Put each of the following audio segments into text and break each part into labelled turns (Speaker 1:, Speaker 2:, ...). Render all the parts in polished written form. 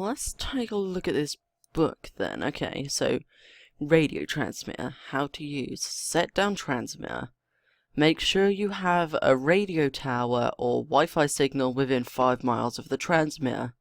Speaker 1: let's take a look at this book then. Okay, so radio transmitter, how to use. Set down transmitter. Make sure you have a radio tower or Wi-Fi signal within 5 miles of the transmitter.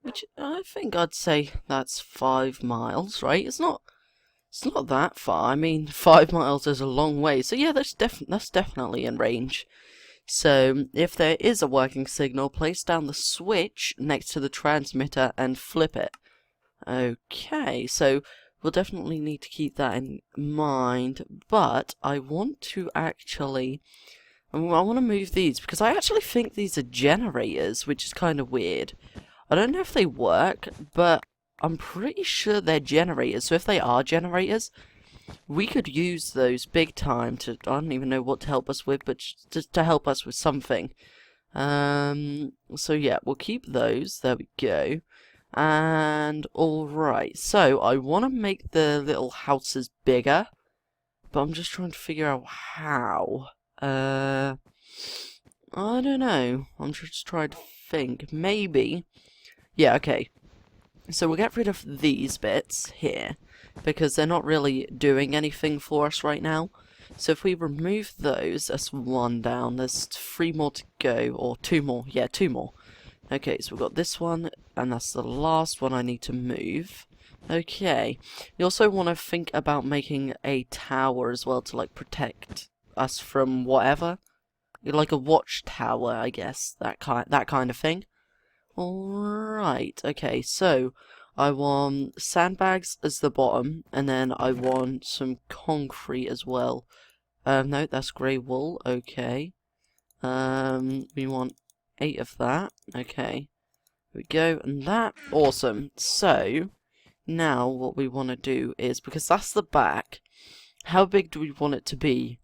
Speaker 1: Which I think I'd say that's 5 miles, right? It's not that far. I mean, 5 miles is a long way. So yeah, that's definitely in range. So if there is a working signal, place down the switch next to the transmitter and flip it. Okay, so we'll definitely need to keep that in mind, but I want to actually, I want to move these, because I actually think these are generators, which is kind of weird. I don't know if they work, but I'm pretty sure they're generators, so if they are generators, we could use those big time to, I don't even know what to help us with, but just to help us with something. So yeah, we'll keep those, there we go. And alright, so I want to make the little houses bigger, but I'm just trying to figure out how. I don't know, I'm just trying to think, maybe, yeah, okay, so we'll get rid of these bits here, because they're not really doing anything for us right now. So if we remove those, that's 1 down, there's 3 more to go, or 2 more, yeah, 2 more. Okay, so we've got this one, and that's the last one I need to move. Okay, you also want to think about making a tower as well to, like, protect us from whatever. Like a watchtower, I guess, that kind of thing. Alright, okay, so I want sandbags as the bottom, and then I want some concrete as well. No, that's grey wool, okay. We want 8 of that. Okay. Here we go. And that. Awesome. So, now what we want to do is, because that's the back, how big do we want it to be?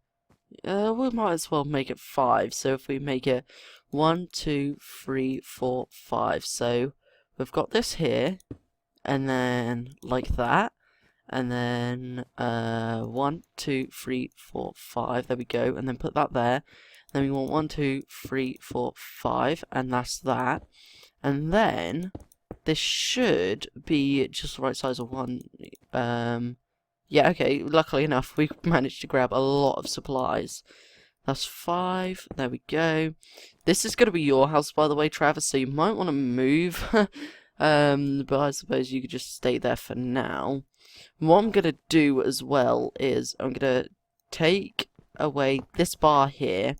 Speaker 1: We might as well make it 5. So if we make it 1, 2, 3, 4, 5. So, we've got this here, and then like that. And then 1, 2, 3, 4, 5. There we go. And then put that there. Then we want 1, 2, 3, 4, 5, and that's that. And then this should be just the right size of 1. Yeah, okay. Luckily enough, we managed to grab a lot of supplies. That's 5. There we go. This is going to be your house, by the way, Travis. So you might want to move. But I suppose you could just stay there for now. What I'm going to do as well is I'm going to take away this bar here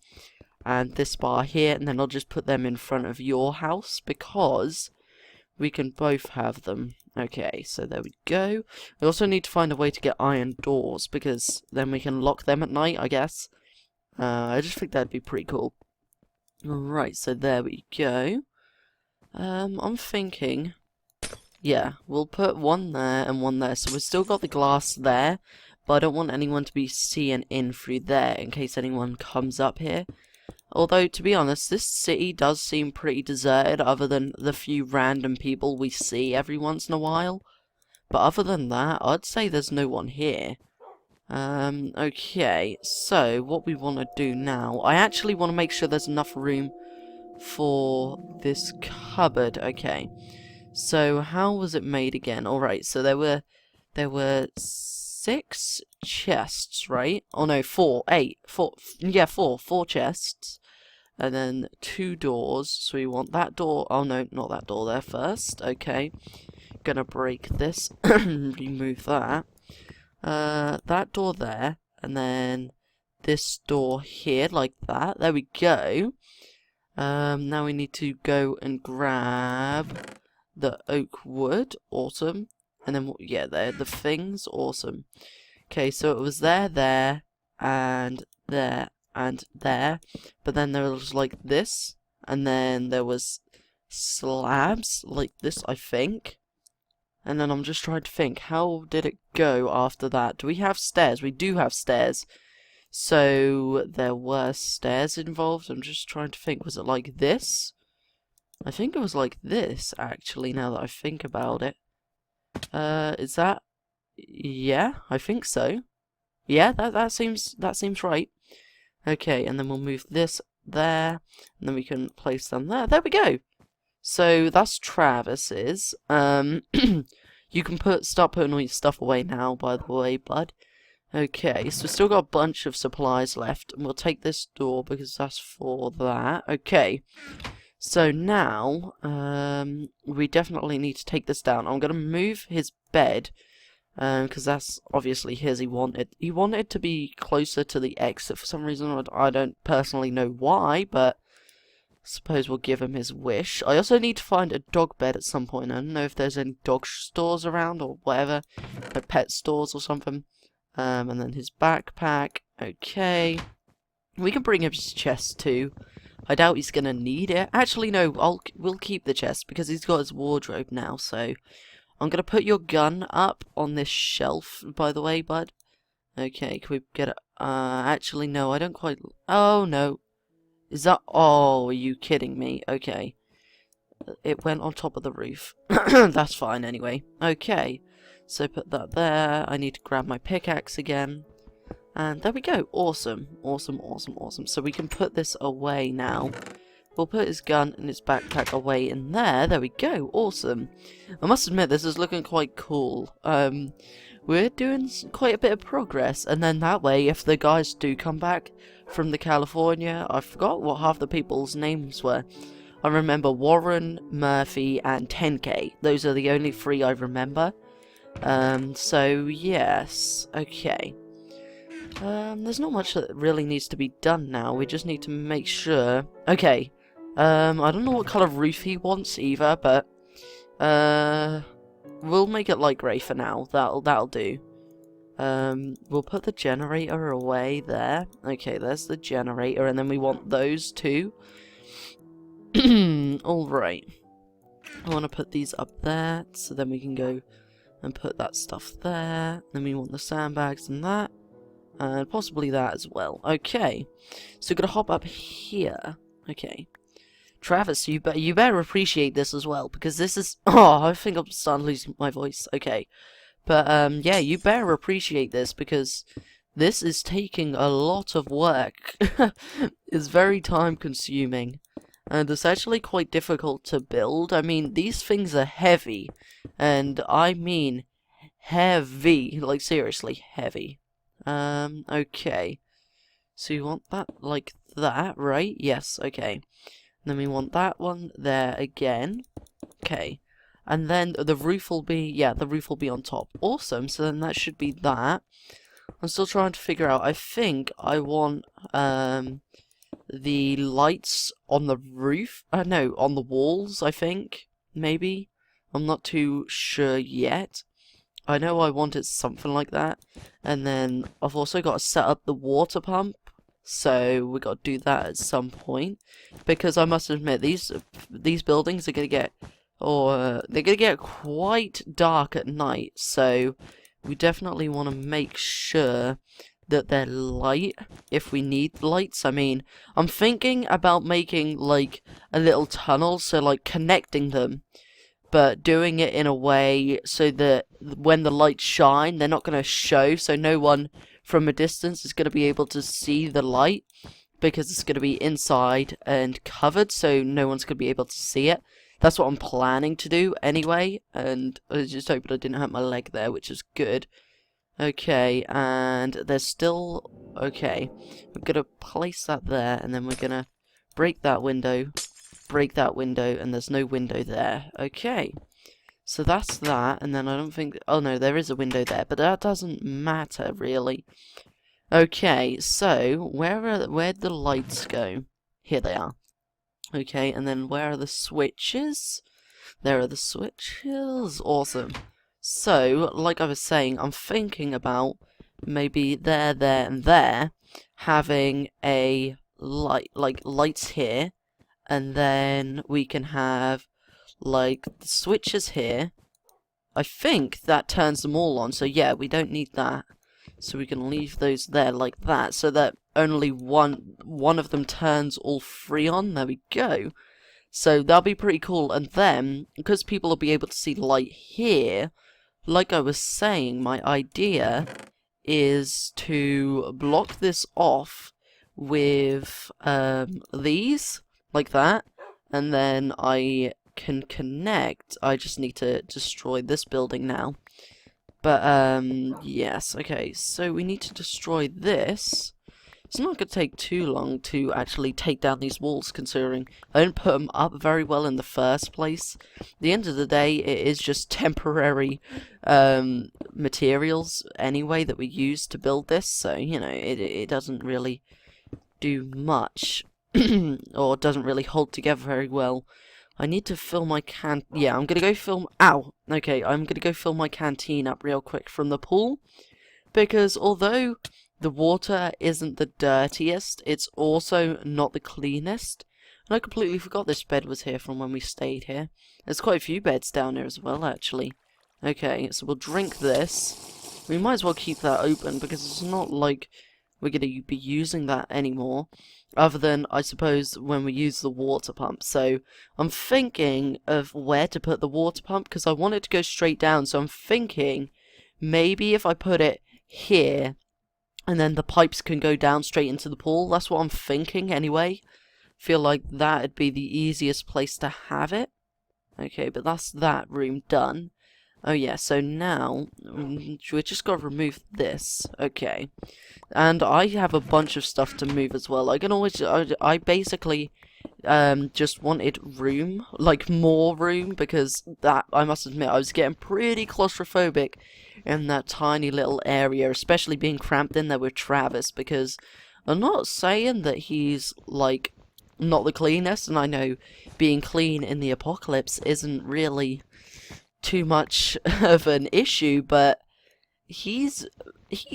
Speaker 1: and this bar here, and then I'll just put them in front of your house because we can both have them. Okay, so there we go. We also need to find a way to get iron doors because then we can lock them at night, I guess. I just think that'd be pretty cool. Alright, so there we go. I'm thinking, yeah, we'll put 1 there and 1 there. So we've still got the glass there, but I don't want anyone to be seeing in through there in case anyone comes up here. Although, to be honest, this city does seem pretty deserted other than the few random people we see every once in a while. But other than that, I'd say there's no one here. Okay, so what we want to do now, I actually want to make sure there's enough room for this cupboard. Okay, so how was it made again? Alright, so there were 6 chests, right? Oh no, 4 chests, and then 2 doors. So we want that door, oh no, not that door there first. Okay, gonna break this, remove that. That door there, and then this door here, like that. There we go. Now we need to go and grab the oak wood. Awesome. And then, yeah, there, the things. Awesome. Okay, so it was there, and there, and there. But then there was, like, this. And then there was slabs, like this, I think. And then I'm just trying to think, how did it go after that? Do we have stairs? We do have stairs. So, there were stairs involved. I'm just trying to think, was it like this? I think it was like this, actually, now that I think about it. Is that... Yeah, I think so. Yeah, that seems right. Okay, and then we'll move this there, and then we can place them there. There we go! So that's Travis's. You can start putting all your stuff away now, by the way, bud. Okay, so we've still got a bunch of supplies left, and we'll take this door because that's for that. Okay. So now, we definitely need to take this down. I'm gonna move his bed, because that's obviously his. He wanted to be closer to the exit for some reason. I don't personally know why, but I suppose we'll give him his wish. I also need to find a dog bed at some point. I don't know if there's any dog stores around or whatever, like pet stores or something. And then his backpack. Okay, we can bring him his chest too. I doubt he's gonna need it. Actually, no, we'll keep the chest because he's got his wardrobe now. So I'm gonna put your gun up on this shelf, by the way, bud. Okay, can we get it? Actually, no, I don't quite. Oh no, is that? Oh, are you kidding me? Okay, it went on top of the roof. That's fine anyway. Okay, so put that there. I need to grab my pickaxe again. And there we go. Awesome. Awesome, awesome, awesome. So we can put this away now. We'll put his gun and his backpack away in there. There we go. Awesome. I must admit, this is looking quite cool. We're doing quite a bit of progress. And then that way, if the guys do come back from the California, I forgot what half the people's names were. I remember Warren, Murphy, and 10K. Those are the only 3 I remember. So yes. Okay. There's not much that really needs to be done now. We just need to make sure. Okay. I don't know what colour roof he wants either, but we'll make it light grey for now. That'll do. We'll put the generator away there. Okay, there's the generator, and then we want those two. Alright. I want to put these up there, so then we can go and put that stuff there. Then we want the sandbags and that. And possibly that as well. Okay. So we're going to hop up here. Okay. Travis, you better appreciate this as well, because this is... Oh, I think I'm starting losing my voice. Okay. But, yeah, you better appreciate this, because this is taking a lot of work. It's very time-consuming. And it's actually quite difficult to build. I mean, these things are heavy. And I mean heavy. Like, seriously, heavy. Okay. So you want that like that, right? Yes, okay. Then we want that one there again. Okay. And then the roof will be, yeah, the roof will be on top. Awesome, so then that should be that. I'm still trying to figure out, I think I want, the lights on the roof. No, on the walls, I think. Maybe. I'm not too sure yet. I know I wanted something like that. And then I've also got to set up the water pump. So we got to do that at some point. Because I must admit, these buildings are going to get... they're going to get quite dark at night. So we definitely want to make sure that they're light if we need lights. I mean, I'm thinking about making like a little tunnel, so like connecting them, but doing it in a way so that when the lights shine, they're not going to show, so no one from a distance is going to be able to see the light, because it's going to be inside and covered, so no one's going to be able to see it. That's what I'm planning to do anyway, and I was just hoping I didn't hurt my leg there, which is good. Okay, and there's still... Okay, we're going to place that there, and then we're going to break that window, and there's no window there. Okay, so that's that, and then I don't think... Oh no, there is a window there, but that doesn't matter, really. Okay, so where'd the lights go? Here they are. Okay, and then where are the switches? There are the switches. Awesome. So, like I was saying, I'm thinking about maybe there, and there, having a light, like lights here, and then we can have like the switches here. I think that turns them all on, so yeah, we don't need that. So we can leave those there like that, so that only one of them turns all 3 on. There we go. So that'll be pretty cool. And then, because people will be able to see light here, like I was saying, my idea is to block this off with these, like that, and then I can connect. I just need to destroy this building now. But, yes, okay, so we need to destroy this. It's not going to take too long to actually take down these walls, considering I didn't put them up very well in the first place. At the end of the day, it is just temporary materials anyway that we use to build this, so, you know, it doesn't really do much, or doesn't really hold together very well. I need to fill my yeah, I'm gonna go fill, okay, I'm gonna go fill my canteen up real quick from the pool, because although the water isn't the dirtiest, it's also not the cleanest, and I completely forgot this bed was here from when we stayed here. There's quite a few beds down there as well, actually. Okay, so we'll drink this. We might as well keep that open, because it's not like we're gonna be using that anymore. Other than, I suppose, when we use the water pump. So, I'm thinking of where to put the water pump, because I want it to go straight down. So I'm thinking, maybe if I put it here, and then the pipes can go down straight into the pool. That's what I'm thinking, anyway. Feel like that'd be the easiest place to have it. Okay, but that's that room done. Oh yeah, so now, we just gotta remove this. Okay. And I have a bunch of stuff to move as well. I can always, I basically, just wanted room, like more room, because that, I must admit, I was getting pretty claustrophobic in that tiny little area, especially being cramped in there with Travis, because I'm not saying that he's, like, not the cleanest, and I know being clean in the apocalypse isn't really too much of an issue, but he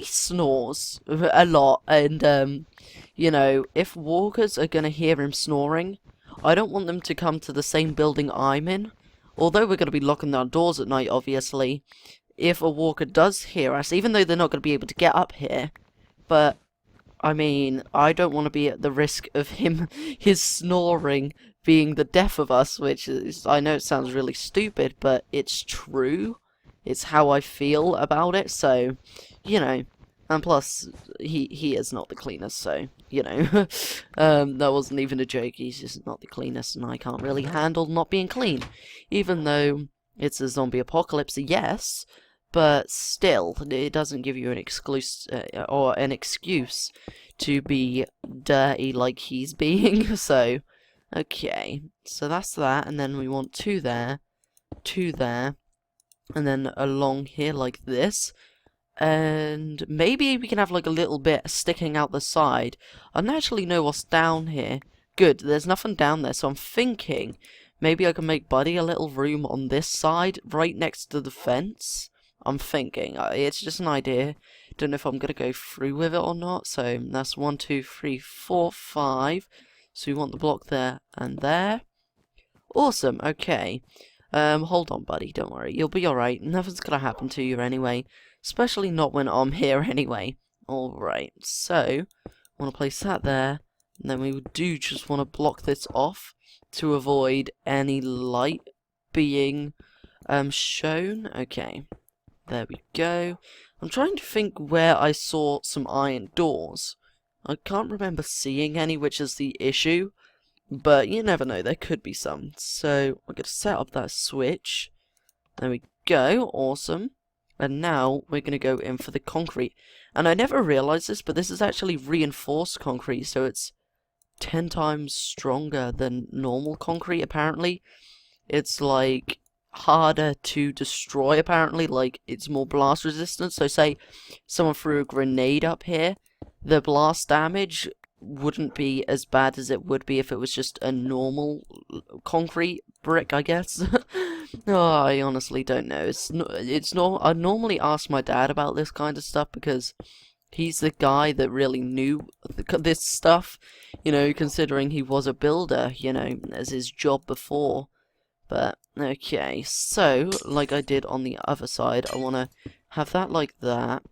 Speaker 1: snores a lot, and you know, if walkers are gonna hear him snoring, I don't want them to come to the same building I'm in. Although we're gonna be locking our doors at night, obviously, if a walker does hear us, even though they're not gonna be able to get up here, but I mean, I don't want to be at the risk of his snoring being the death of us, which is, I know it sounds really stupid, but it's true. It's how I feel about it, so, you know, and plus, he is not the cleanest, so, you know, that wasn't even a joke, he's just not the cleanest, and I can't really handle not being clean, even though it's a zombie apocalypse, yes, but still, it doesn't give you an excuse to be dirty like he's being, so, okay, so that's that, and then we want two there, and then along here like this, and maybe we can have like a little bit sticking out the side. I don't actually know what's down here. Good, there's nothing down there, so I'm thinking maybe I can make Buddy a little room on this side, right next to the fence. I'm thinking, it's just an idea. Don't know if I'm gonna go through with it or not, so that's 1, 2, 3, 4, 5. So we want the block there and there. Awesome, okay. Hold on, buddy, don't worry. You'll be alright. Nothing's gonna happen to you anyway. Especially not when I'm here anyway. Alright, so, I want to place that there. And then we do just want to block this off to avoid any light being shown. Okay, there we go. I'm trying to think where I saw some iron doors. I can't remember seeing any, which is the issue. But you never know, there could be some. So, I'm going to set up that switch. There we go, awesome. And now, we're going to go in for the concrete. And I never realized this, but this is actually reinforced concrete, so it's 10 times stronger than normal concrete, apparently. It's, like, harder to destroy, apparently. Like, it's more blast resistant. So, say someone threw a grenade up here, the blast damage wouldn't be as bad as it would be if it was just a normal concrete brick, I guess. Oh, I honestly don't know. I normally ask my dad about this kind of stuff because he's the guy that really knew this stuff, you know, considering he was a builder, you know, as his job before. But, okay, so, like I did on the other side, I want to have that like that,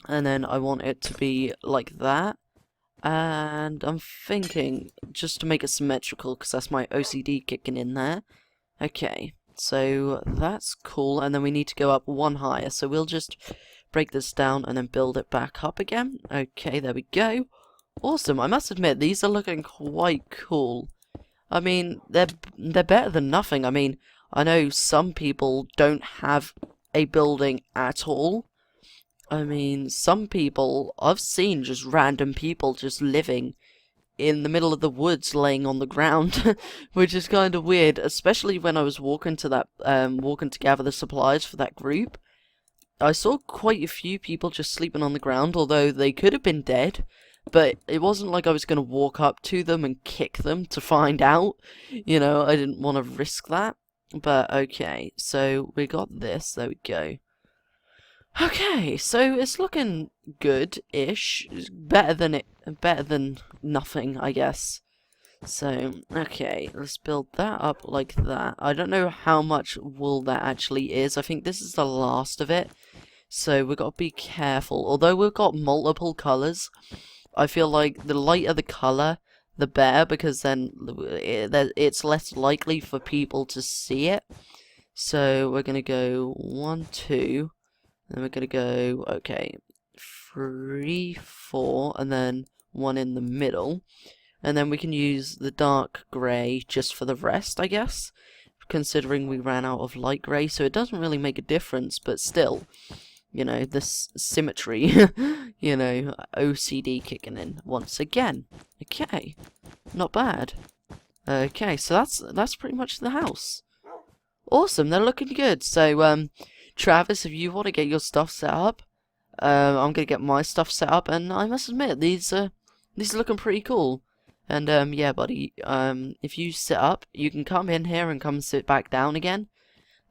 Speaker 1: and then I want it to be like that. And I'm thinking, just to make it symmetrical, because that's my OCD kicking in there. Okay, so that's cool, and then we need to go up one higher, so we'll just break this down and then build it back up again. Okay, there we go. Awesome, I must admit, these are looking quite cool. I mean, they're better than nothing. I mean, I know some people don't have a building at all. I mean, some people, I've seen just random people just living in the middle of the woods laying on the ground, which is kind of weird, especially when I was walking to gather the supplies for that group. I saw quite a few people just sleeping on the ground, although they could have been dead, but it wasn't like I was going to walk up to them and kick them to find out. You know, I didn't want to risk that. But okay, so we got this, there we go. Okay, so it's looking good-ish. Better than nothing, I guess. So, okay, let's build that up like that. I don't know how much wool that actually is. I think this is the last of it. So we've got to be careful. Although we've got multiple colours, I feel like the lighter the colour, the better, because then it's less likely for people to see it. So we're going to go 1, 2... Then we're going to go, okay, 3, 4, and then 1 in the middle. And then we can use the dark grey just for the rest, I guess. Considering we ran out of light grey, so it doesn't really make a difference, but still, you know, this symmetry, you know, OCD kicking in once again. Okay, not bad. Okay, so that's pretty much the house. Awesome, they're looking good. So, Travis, if you want to get your stuff set up, I'm gonna get my stuff set up, and I must admit, these are looking pretty cool. And yeah, buddy, if you sit up, you can come in here and come sit back down again.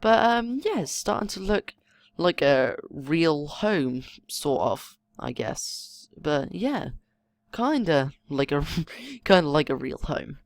Speaker 1: But yeah, it's starting to look like a real home, sort of, I guess. But yeah, kinda like a real home.